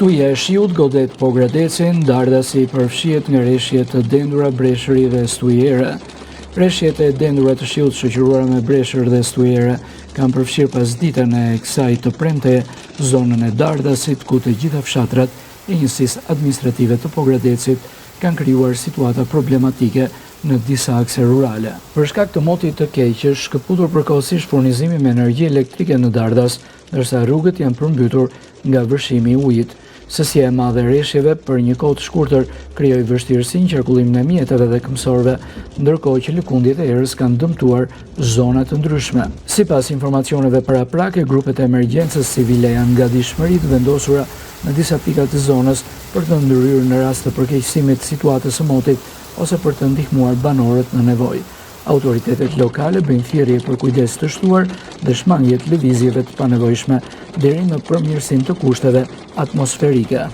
Stuhia e shiut godet po Gradecin, Dardasi përfshihet nga reshjet të dendura breshëri dhe stuhiere. Reshjet e dendura të shiut shoqëruara me breshër dhe stuhiere kanë përfshirë pasditën e kësaj të premte zonën e Dardasit, ku të gjitha fshatrat e njësisë administrative të Pogradecit kanë krijuar situata problematike në disa akse rurale. Për shkak të motit të keq, është shkëputur përkohësisht furnizimi me energji elektrike në Dardas, ndërsa rrugët janë përmbytur nga vërshimi i ujit. Sësia e madhe e reshjeve për një kohë të shkurtër krijoi vështirësi në qarkullimin e mjeteve dhe këmbësorëve, ndërkohë që lëkundjet e erës kanë dëmtuar zona të ndryshme. Sipas informacioneve paraprake, grupet e emergjencës civile janë gatishmëri të vendosura në disa pika të zonës për të ndryrë në rast të përkeqësimit të situatës së motit ose për të ndihmuar banorët në nevojë. Autoritetet lokale bëjnë thirrje për kujdes të shtuar dhe shmangje të lëvizjeve të panevojshme deri në përmirësim të kushteve atmosferike.